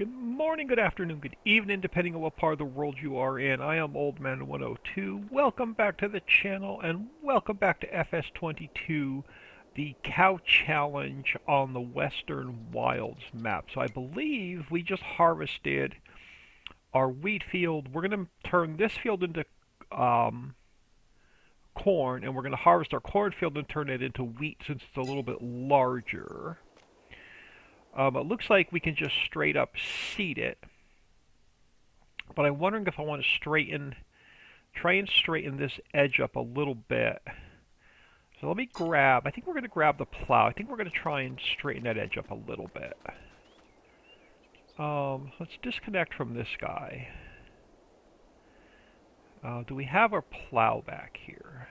Good morning, good afternoon, good evening, depending on what part of the world you are in. I am Old Man 102. Welcome back to the channel and welcome back to FS22, the cow challenge on the Western Wilds map. So I believe we just harvested our wheat field. We're going to turn this field into corn, and we're going to harvest our cornfield and turn it into wheat since it's a little bit larger. It looks like we can just straight up seed it. But I'm wondering if I want to try and straighten this edge up a little bit. So let me I think we're going to grab the plow. I think we're going to try and straighten that edge up a little bit. Let's disconnect from this guy. Do we have our plow back here?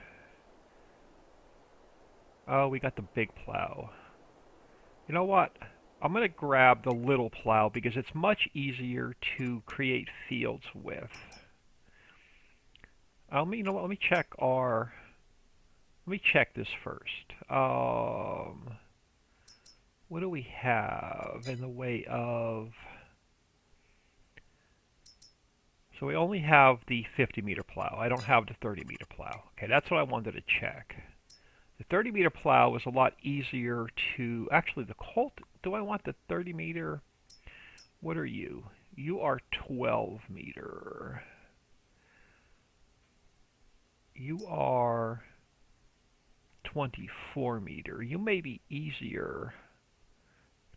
Oh, we got the big plow. You know what? I'm going to grab the little plow because it's much easier to create fields with. You know what? Let me check this first. What do we have in the way of? So we only have the 50-meter plow. I don't have the 30-meter plow. Okay, that's what I wanted to check. The 30-meter plow is a lot easier to... Actually, the Colt... Do I want the 30-meter? What are you? You are 12-meter. You are 24-meter. You may be easier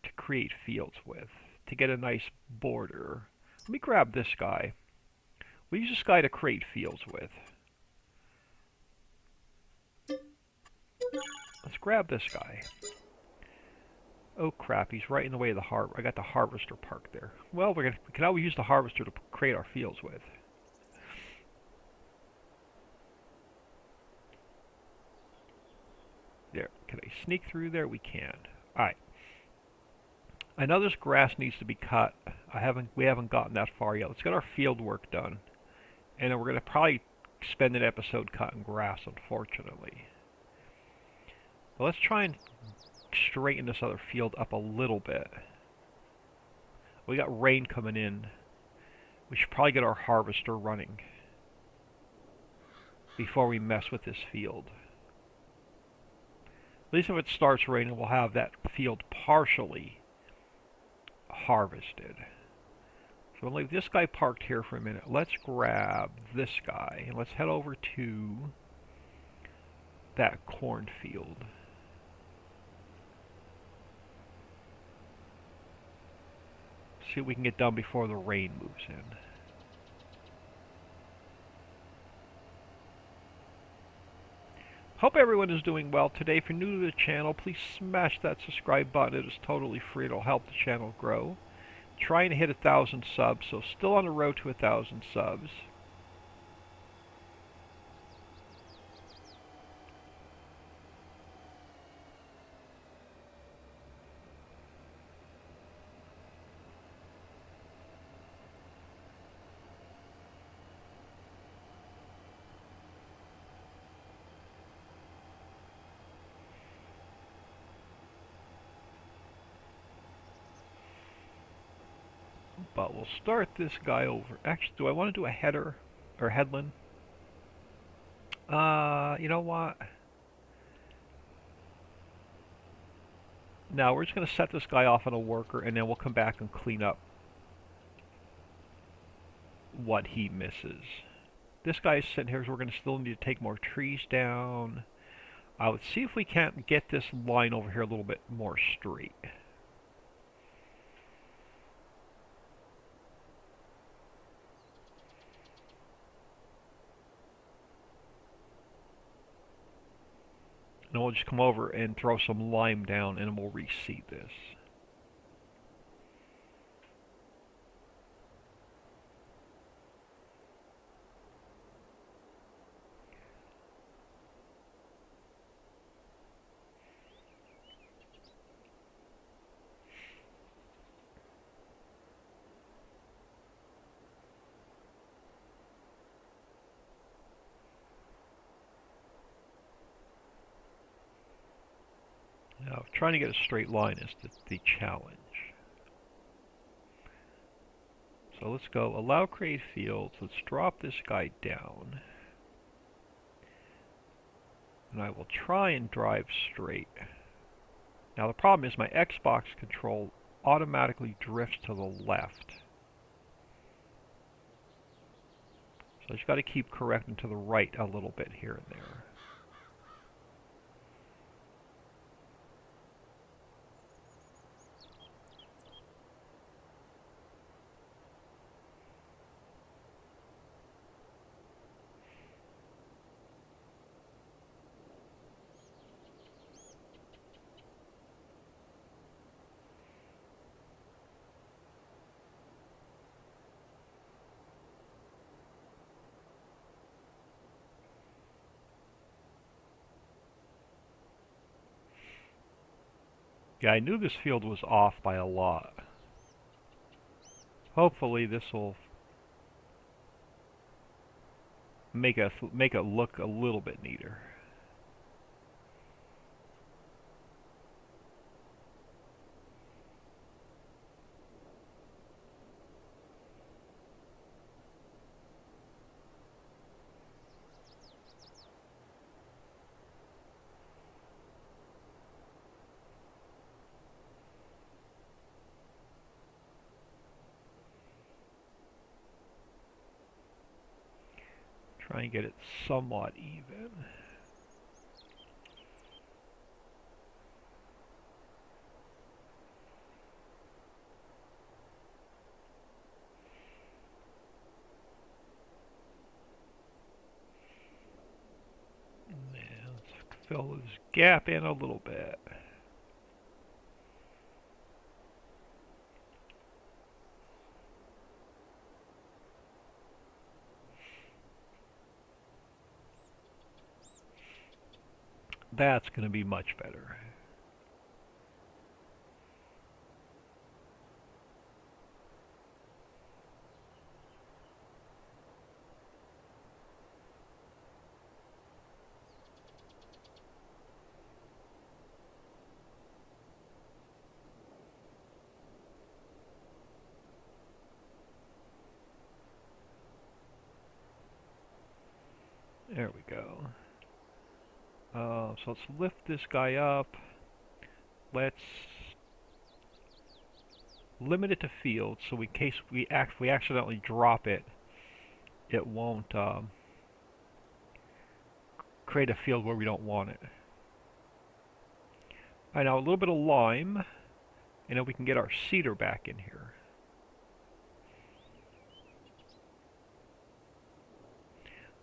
to create fields with, to get a nice border. Let me grab this guy. We'll use this guy to create fields with. Let's grab this guy. Oh crap, he's right in the way of the I got the harvester parked there. Well, we can always use the harvester to create our fields with. There, can I sneak through there? We can. Alright. I know this grass needs to be cut. We haven't gotten that far yet. Let's get our field work done. And then we're going to probably spend an episode cutting grass, unfortunately. But let's try and straighten this other field up a little bit. We got rain coming in. We should probably get our harvester running before we mess with this field. At least if it starts raining, we'll have that field partially harvested. So we'll leave this guy parked here for a minute. Let's grab this guy and let's head over to that cornfield. See what we can get done before the rain moves in. Hope everyone is doing well today. If you're new to the channel, please smash that subscribe button. It is totally free. It'll help the channel grow. Trying to hit 1,000 subs, so still on the road to 1,000 subs. But we'll start this guy over. Actually, do I want to do a header or headland? You know what? Now we're just going to set this guy off on a worker, and then we'll come back and clean up what he misses. This guy is sitting here, so we're going to still need to take more trees down. Let's see if we can't get this line over here a little bit more straight. And we'll just come over and throw some lime down, and we'll reseed this. Now, trying to get a straight line is the challenge. So let's go allow create fields. Let's drop this guy down. And I will try and drive straight. Now the problem is my Xbox control automatically drifts to the left. So I just got to keep correcting to the right a little bit here and there. Yeah, I knew this field was off by a lot. Hopefully this will make it look a little bit neater. Try and get it somewhat even. And let's fill this gap in a little bit. That's going to be much better. There we go. So let's lift this guy up. Let's limit it to fields, so in case we accidentally drop it, it won't create a field where we don't want it. Alright, now a little bit of lime, and then we can get our cedar back in here.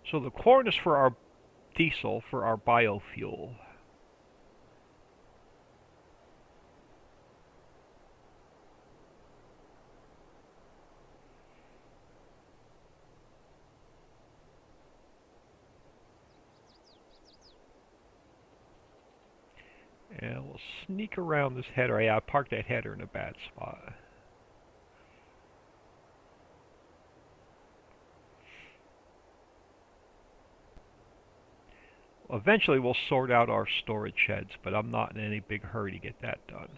So the corn is for our diesel, for our biofuel. And we'll sneak around this header. Yeah, I parked that header in a bad spot. Eventually we'll sort out our storage sheds, but I'm not in any big hurry to get that done.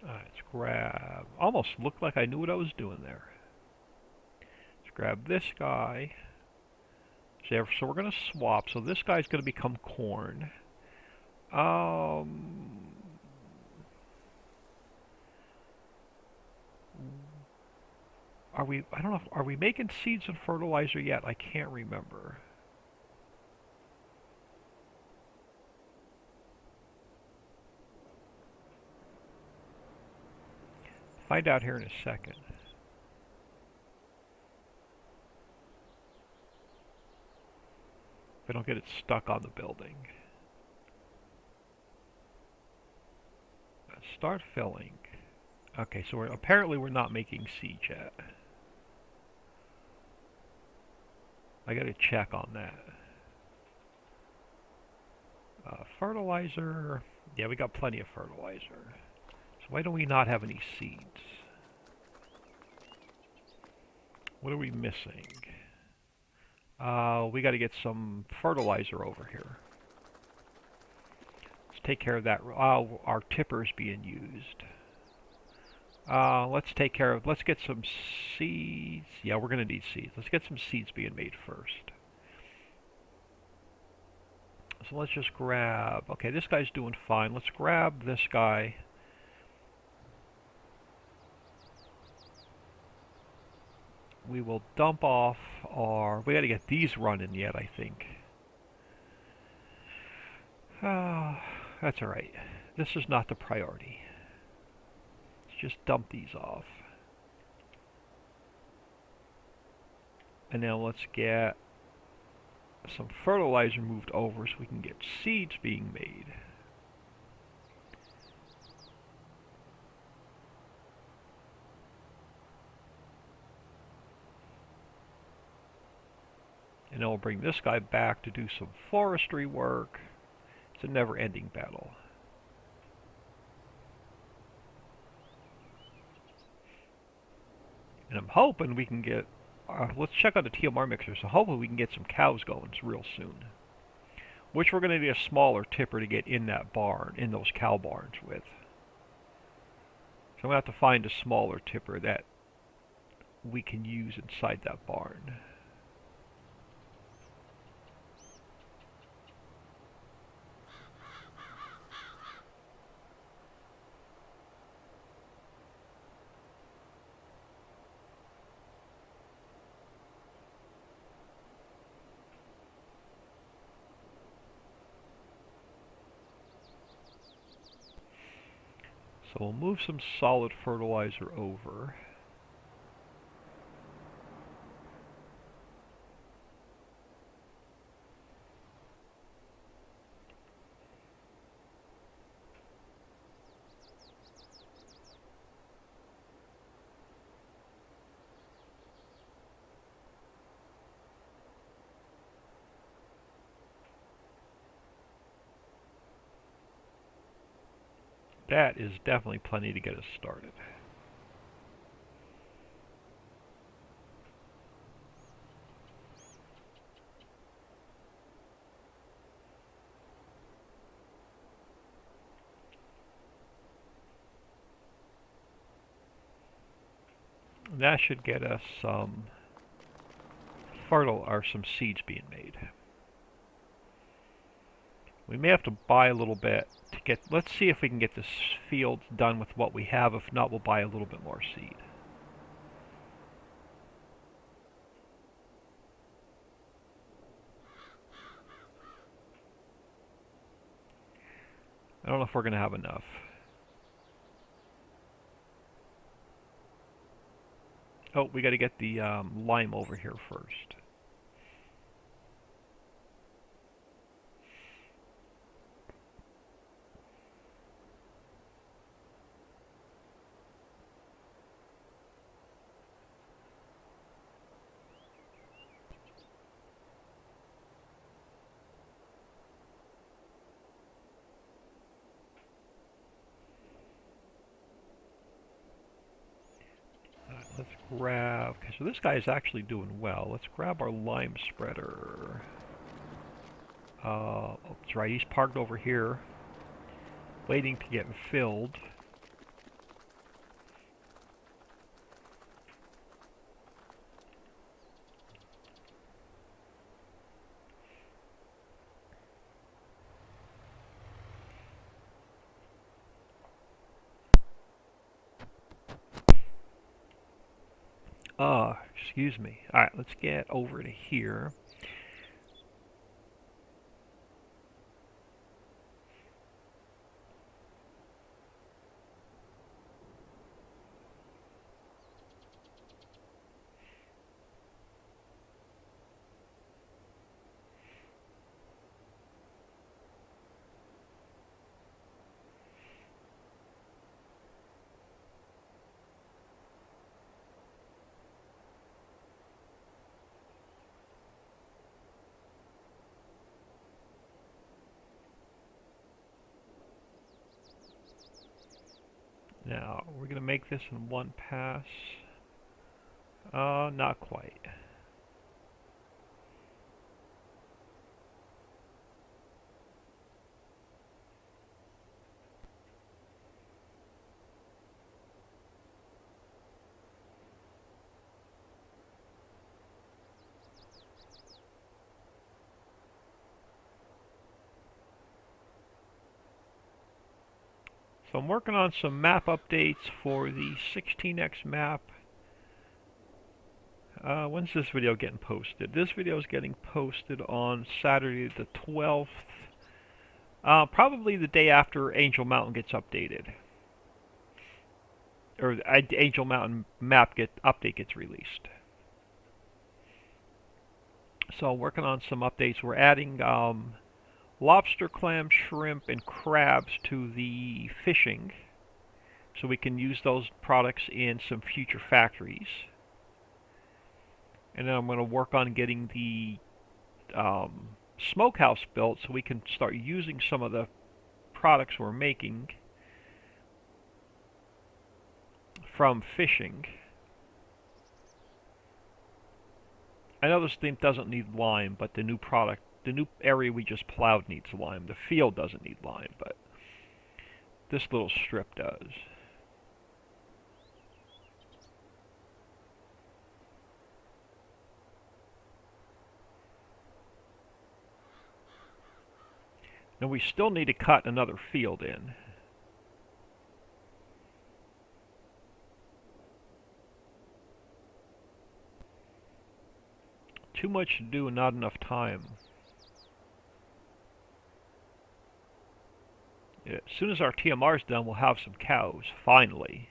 Alright, let's grab... Almost looked like I knew what I was doing there. Let's grab this guy. So we're going to swap. So this guy's going to become corn. Are we... I don't know. Are we making seeds and fertilizer yet? I can't remember. Find out here in a second. If I don't get it stuck on the building. Start filling. Okay, so apparently we're not making seeds yet. I gotta check on that. Fertilizer. Yeah, we got plenty of fertilizer. So why do we not have any seeds? What are we missing? We got to get some fertilizer over here. Let's take care of that. Our tipper's being used. Let's get some seeds. Yeah, we're going to need seeds. Let's get some seeds being made first. So let's just grab, okay, this guy's doing fine. Let's grab this guy. We will dump off we got to get these running yet, I think. That's alright. This is not the priority. Let's just dump these off. And now let's get some fertilizer moved over so we can get seeds being made. And then we'll bring this guy back to do some forestry work. It's a never-ending battle. And I'm hoping we can get... let's check out the TMR mixer. So hopefully we can get some cows going real soon. Which we're going to need a smaller tipper to get in that barn, in those cow barns with. So I'm going to have to find a smaller tipper that we can use inside that barn. So we'll move some solid fertilizer over. That is definitely plenty to get us started. That should get us some some seeds being made. We may have to buy a little bit to get, let's see if we can get this field done with what we have. If not, we'll buy a little bit more seed. I don't know if we're going to have enough. Oh, we got to get the lime over here first. Let's grab, okay, so this guy is actually doing well. Let's grab our lime spreader. Oh, that's right, he's parked over here, waiting to get filled. Excuse me. Alright, let's get over to here. Now, we're going to make this in one pass. Not quite. So I'm working on some map updates for the 16x map. When's this video getting posted? This video is getting posted on Saturday the 12th. Probably the day after Angel Mountain gets updated. Or Angel Mountain map update gets released. So working on some updates. We're adding lobster, clam, shrimp, and crabs to the fishing, so we can use those products in some future factories. And then I'm going to work on getting the smokehouse built so we can start using some of the products we're making from fishing. I know this thing doesn't need lime, but the new area we just plowed needs lime. The field doesn't need lime, but this little strip does. And we still need to cut another field in. Too much to do and not enough time. Yeah, as soon as our TMR's done, we'll have some cows, finally.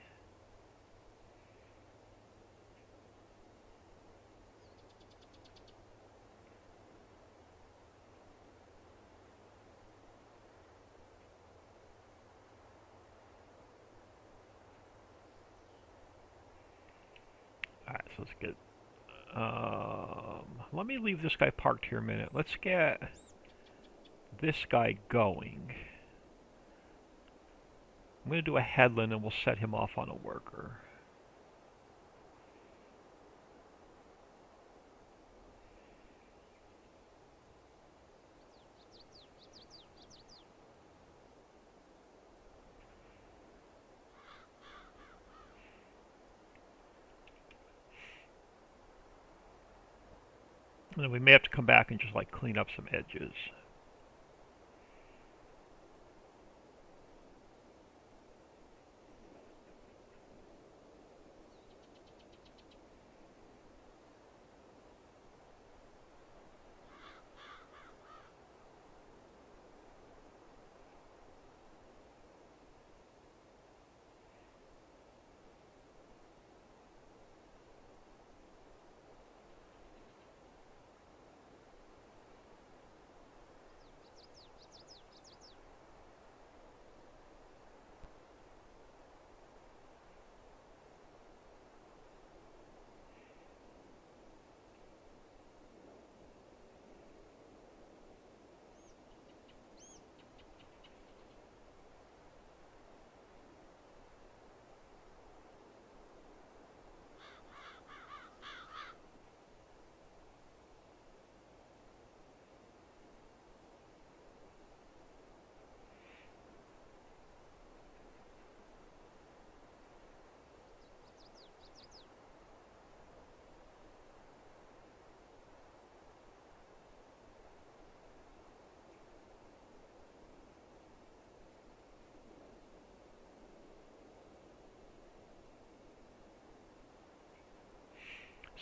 Alright, so let's get... let me leave this guy parked here a minute. Let's get this guy going. I'm going to do a headland and we'll set him off on a worker. And then we may have to come back and just like clean up some edges.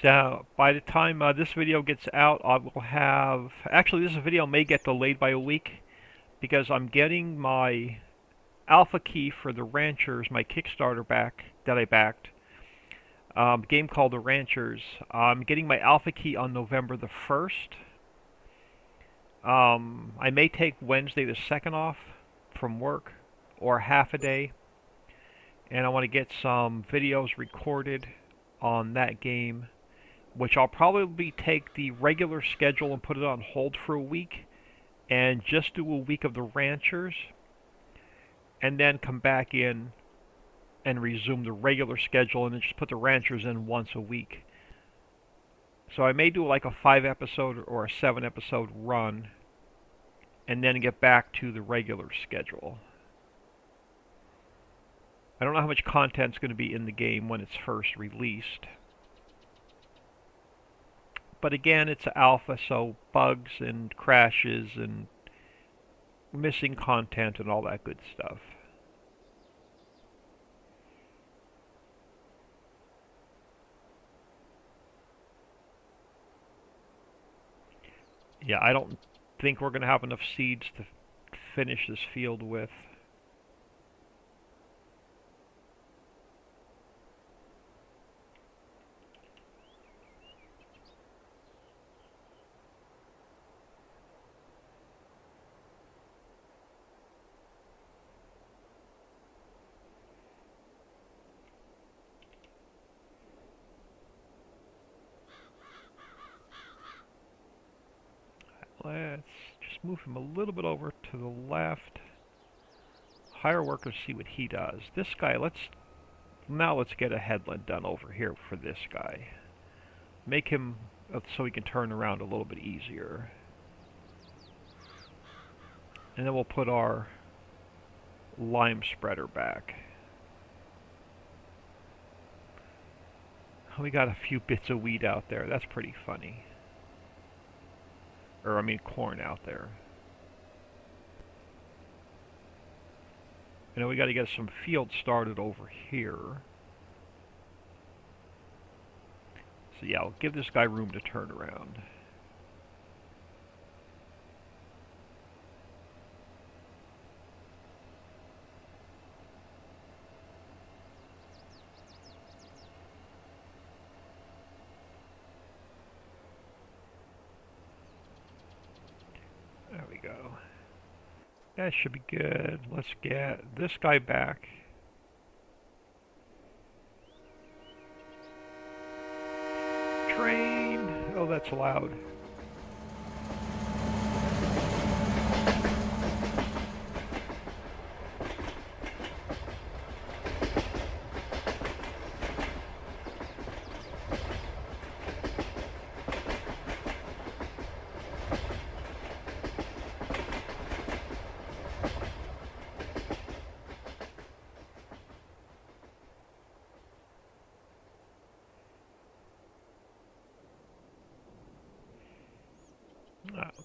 So by the time this video gets out, I will have... Actually, this video may get delayed by a week because I'm getting my alpha key for the Ranchers, my Kickstarter back that I backed. Game called The Ranchers. I'm getting my alpha key on November the 1st. I may take Wednesday the 2nd off from work, or half a day. And I want to get some videos recorded on that game, which I'll probably take the regular schedule and put it on hold for a week and just do a week of the Ranchers and then come back in and resume the regular schedule and then just put the Ranchers in once a week. So I may do like a 5-episode or a 7-episode run and then get back to the regular schedule. I don't know how much content's going to be in the game when it's first released. But again, it's alpha, so bugs and crashes and missing content and all that good stuff. Yeah, I don't think we're going to have enough seeds to finish this field with. Let's just move him a little bit over to the left. Hire worker, see what he does. This guy, let's get a headland done over here for this guy. Make him so he can turn around a little bit easier. And then we'll put our lime spreader back. We got a few bits of wheat out there. That's pretty funny. Or, I mean, corn out there. And then we got to get some fields started over here. So yeah, I'll give this guy room to turn around. There we go. That should be good. Let's get this guy back. Train! Oh, that's loud.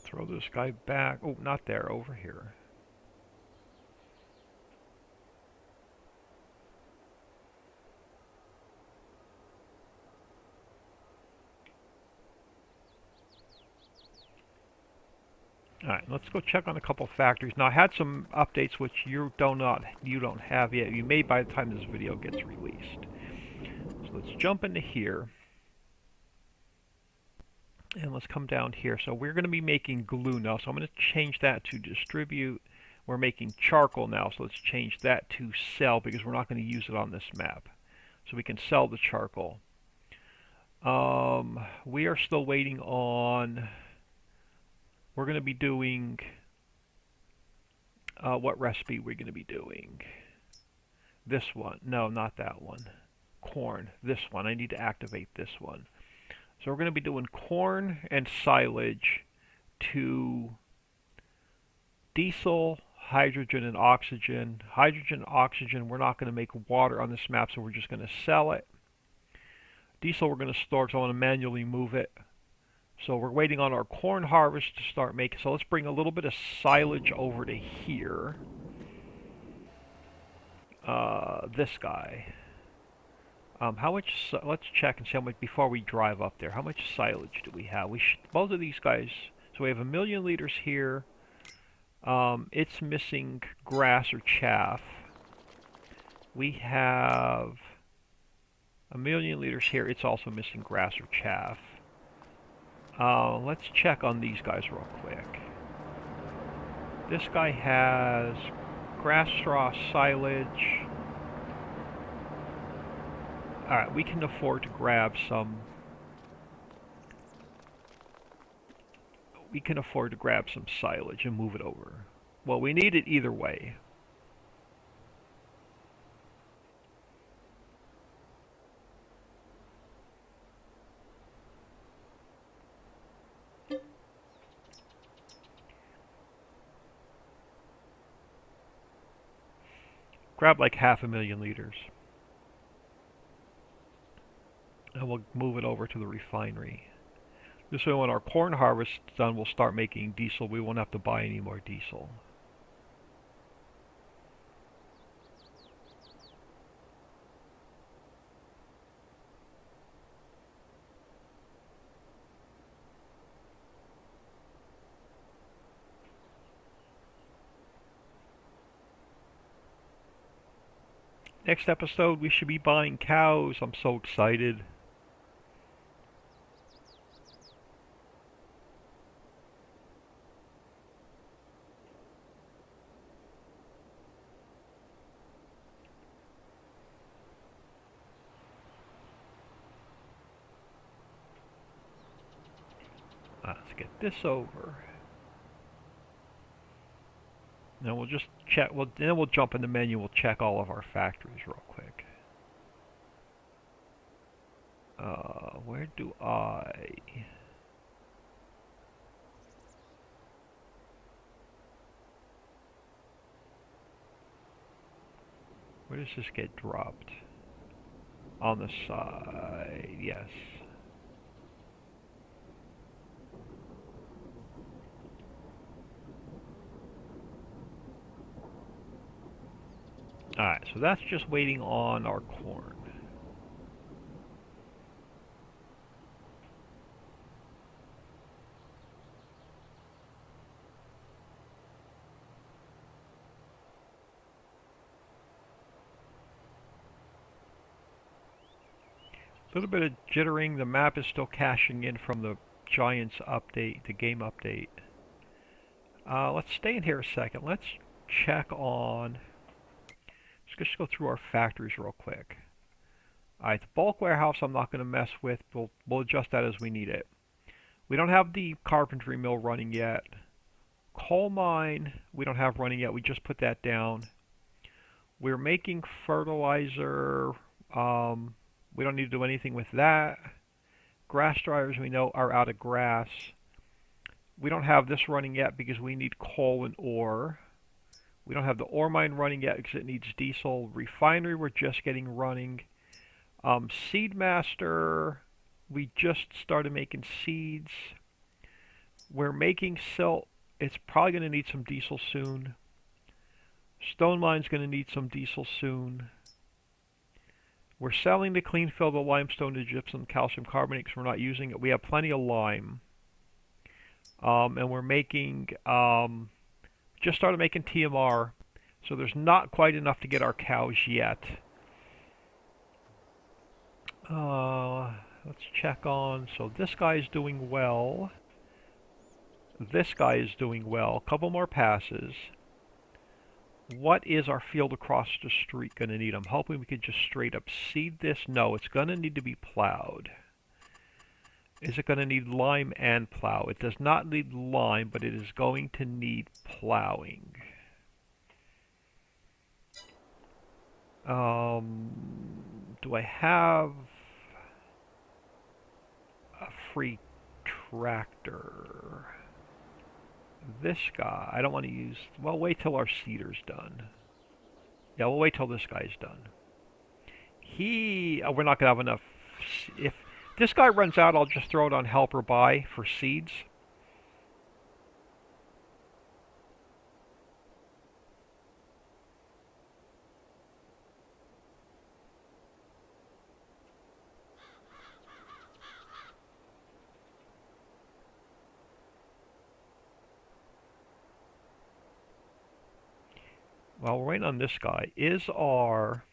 Throw this guy back. Oh, not there, over here. Alright, let's go check on a couple factories. Now, I had some updates which you don't have yet. You may by the time this video gets released. So let's jump into here. And let's come down here. So we're going to be making glue now. So I'm going to change that to distribute. We're making charcoal now. So let's change that to sell because we're not going to use it on this map. So we can sell the charcoal. We are still waiting on... We're going to be doing... what recipe we're going to be doing? This one. No, not that one. Corn. This one. I need to activate this one. So we're going to be doing corn and silage to diesel, hydrogen, and oxygen. Hydrogen, oxygen, we're not going to make water on this map, so we're just going to sell it. Diesel we're going to store, so I want to manually move it. So we're waiting on our corn harvest to start making. So let's bring a little bit of silage over to here. This guy. How much? Let's check and see how much before we drive up there. How much silage do we have? Both of these guys. So we have 1,000,000 liters here. It's missing grass or chaff. We have 1,000,000 liters here. It's also missing grass or chaff. Let's check on these guys real quick. This guy has grass, straw, silage. Alright, we can afford to grab some... We can afford to grab some silage and move it over. Well, we need it either way. Grab like 500,000 liters. And we'll move it over to the refinery. This way when our corn harvest is done, we'll start making diesel. We won't have to buy any more diesel. Next episode, we should be buying cows. I'm so excited. Let's get this over. Then we'll just check. Then we'll jump in the menu. We'll check all of our factories real quick. Where do I? Where does this get dropped? On the side, yes. Alright, so that's just waiting on our corn. A little bit of jittering. The map is still caching in from the Giants update, the game update. Let's stay in here a second. Let's check on... Let's just go through our factories real quick. Alright, the bulk warehouse I'm not going to mess with. We'll adjust that as we need it. We don't have the carpentry mill running yet. Coal mine we don't have running yet. We just put that down. We're making fertilizer. We don't need to do anything with that. Grass dryers we know are out of grass. We don't have this running yet because we need coal and ore. We don't have the ore mine running yet because it needs diesel. Refinery we're just getting running. Seedmaster, we just started making seeds. We're making silt. It's probably going to need some diesel soon. Stone mine's going to need some diesel soon. We're selling the clean fill, the limestone, the gypsum, calcium carbonate because we're not using it. We have plenty of lime. And we're making, just started making TMR. So there's not quite enough to get our cows yet. Let's check on, so this guy is doing well. This guy is doing well. A couple more passes. What is our field across the street going to need? I'm hoping we could just straight up seed this. No, it's going to need to be plowed. Is it going to need lime and plow? It does not need lime, but it is going to need plowing. Do I have a free tractor? This guy, I don't want to use, well, wait till our seeder's done. Yeah, we'll wait till this guy's done. We're not going to have enough. If this guy runs out, I'll just throw it on help or buy for seeds. Well, we're waiting on this guy. Is our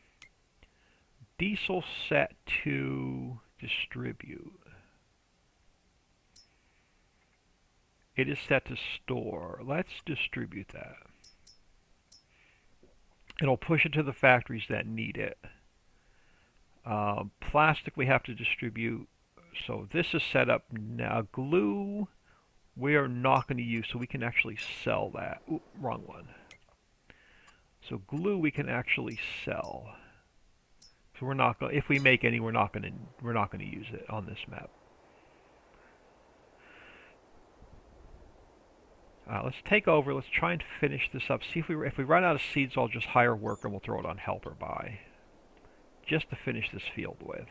diesel set to distribute? It is set to store. Let's distribute that. It'll push it to the factories that need it. Plastic we have to distribute. So this is set up now. Glue we are not going to use, so we can actually sell that. Ooh, wrong one. So glue we can actually sell. So we're not going. If we make any, we're not going to use it on this map. Let's take over. Let's try and finish this up. See if we run out of seeds, I'll just hire a worker and we'll throw it on help or buy, just to finish this field with.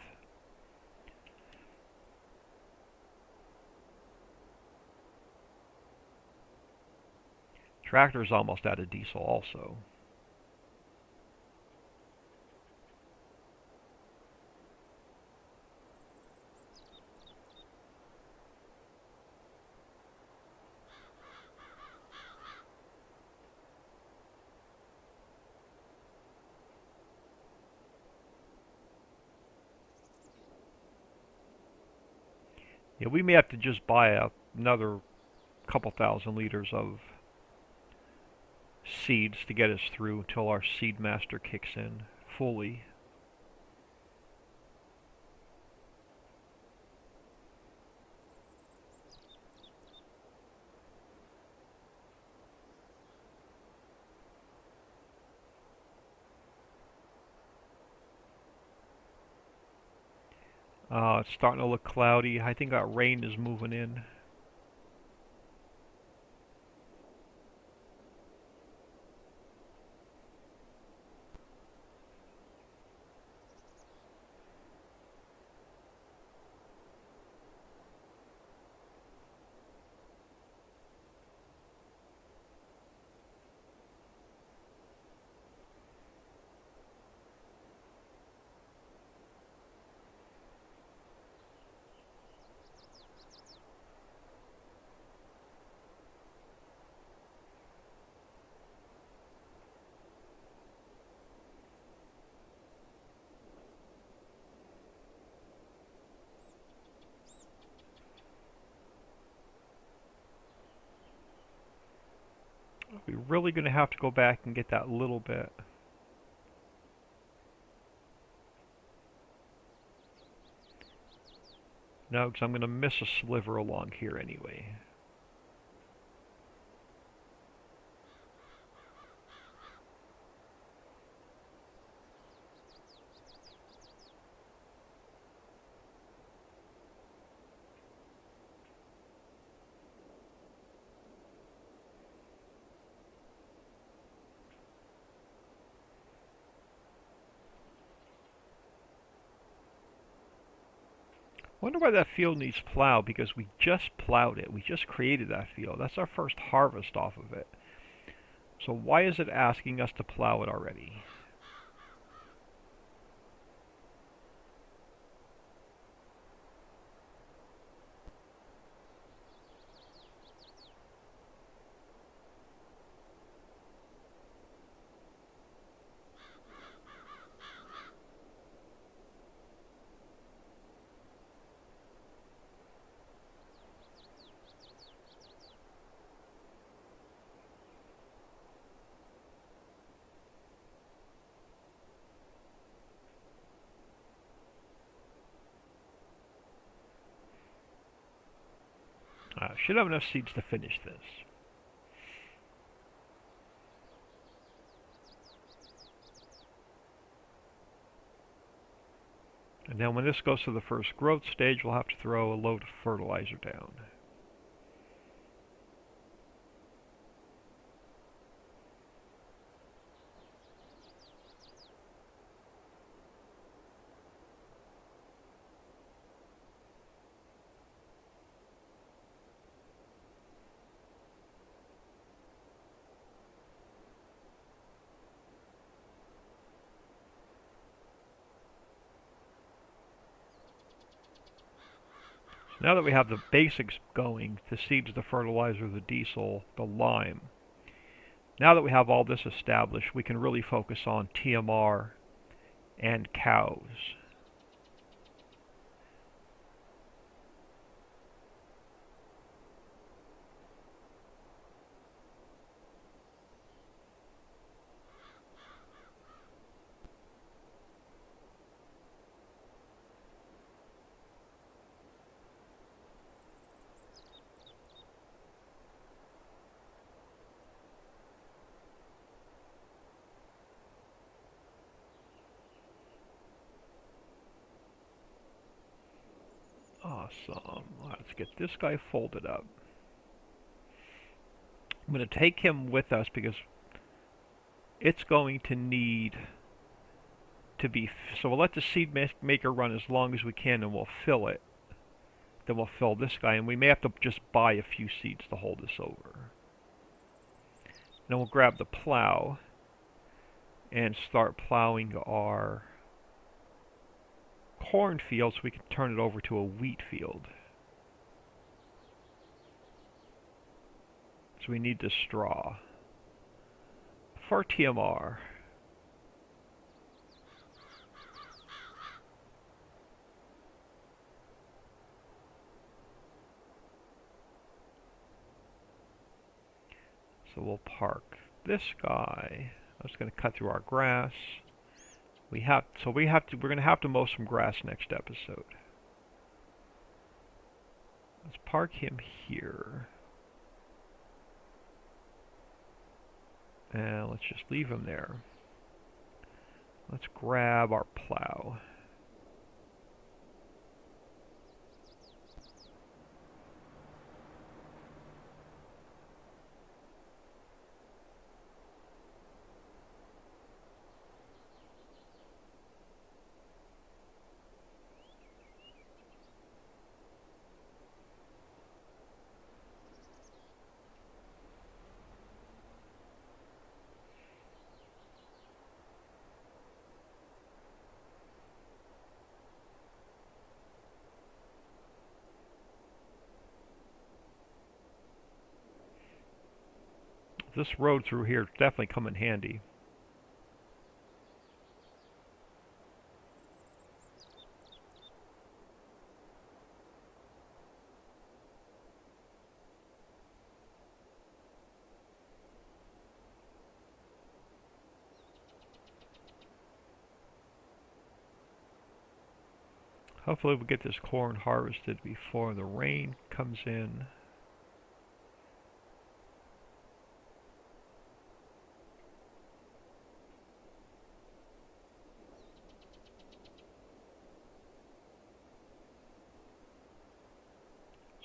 Tractor's almost out of diesel also. Yeah, we may have to just buy another couple thousand liters of seeds to get us through until our seed master kicks in fully. It's starting to look cloudy. I think that rain is moving in. We're really going to have to go back and get that little bit. No, because I'm going to miss a sliver along here anyway. Wonder why that field needs plow, because we just plowed it. We just created that field. That's our first harvest off of it. So why is it asking us to plow it already? Should have enough seeds to finish this. And then when this goes to the first growth stage, we'll have to throw a load of fertilizer down. Now that we have the basics going, the seeds, the fertilizer, the diesel, the lime, now that we have all this established, we can really focus on TMR and cows. Awesome. Let's get this guy folded up. I'm going to take him with us because it's going to need to be... So we'll let the seed maker run as long as we can and we'll fill it. Then we'll fill this guy, and we may have to just buy a few seeds to hold this over. Then we'll grab the plow and start plowing our cornfield so we can turn it over to a wheat field. So we need this straw for TMR. So we'll park this guy. I'm just going to cut through our grass. We're going to have to mow some grass next episode. Let's park him here. And let's just leave him there. Let's grab our plow. This road through here definitely come in handy. Hopefully we'll get this corn harvested before the rain comes in.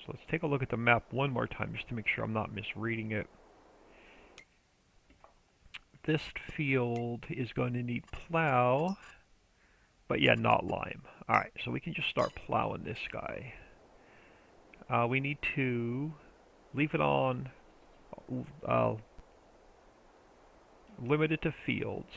So let's take a look at the map one more time just to make sure I'm not misreading it. This field is going to need plow, but yeah, not lime. Alright, so we can just start plowing this guy. We need to leave it on limited to fields.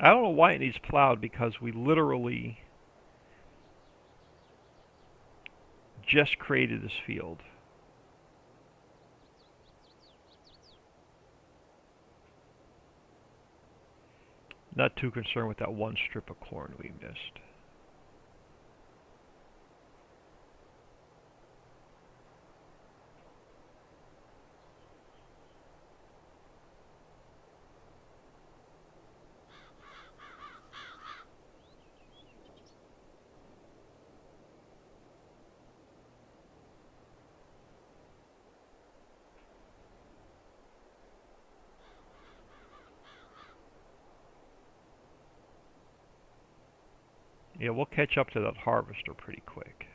I don't know why it needs plowed, because we literally just created this field. Not too concerned with that one strip of corn we missed. Yeah, we'll catch up to that harvester pretty quick.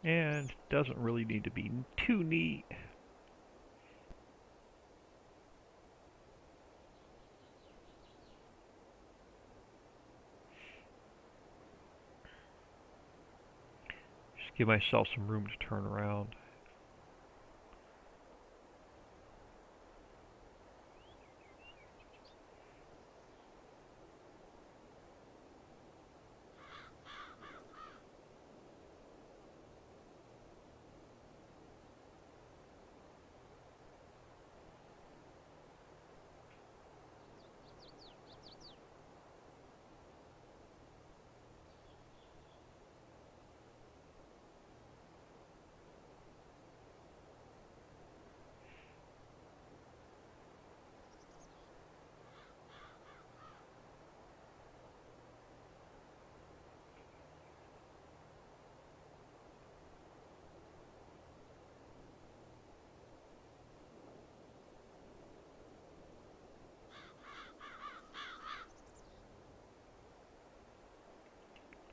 And doesn't really need to be too neat. Just give myself some room to turn around.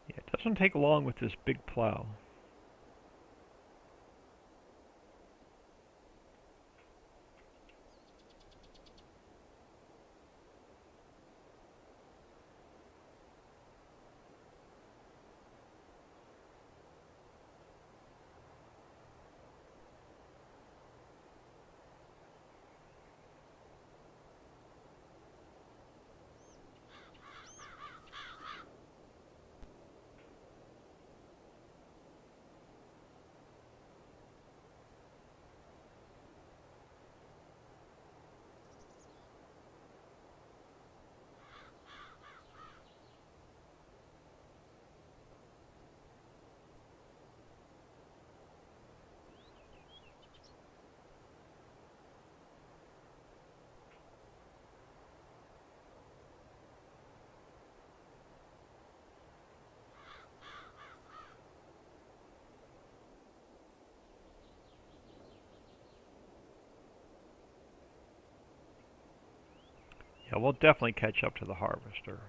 Yeah, it doesn't take long with this big plow. Yeah, we'll definitely catch up to the harvester.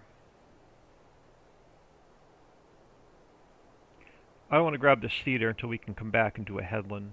I don't want to grab the cedar until we can come back and do a headland.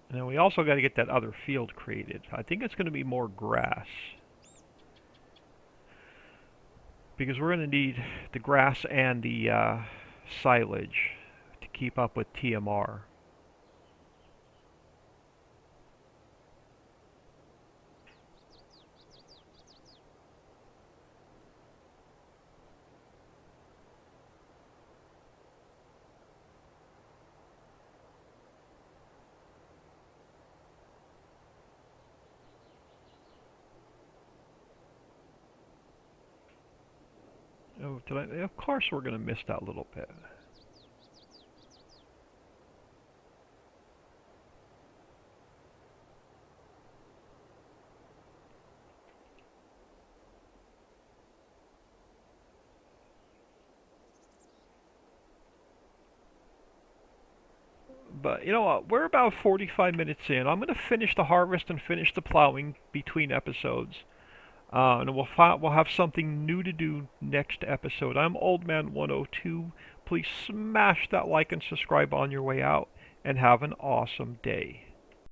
And then we also got to get that other field created. I think it's going to be more grass. Because we're going to need the grass and the silage to keep up with TMR. Oh, of course we're going to miss that little bit. But you know what? We're about 45 minutes in. I'm going to finish the harvest and finish the plowing between episodes. And we'll have something new to do next episode. I'm Old Man 102. Please smash that like and subscribe on your way out, and have an awesome day.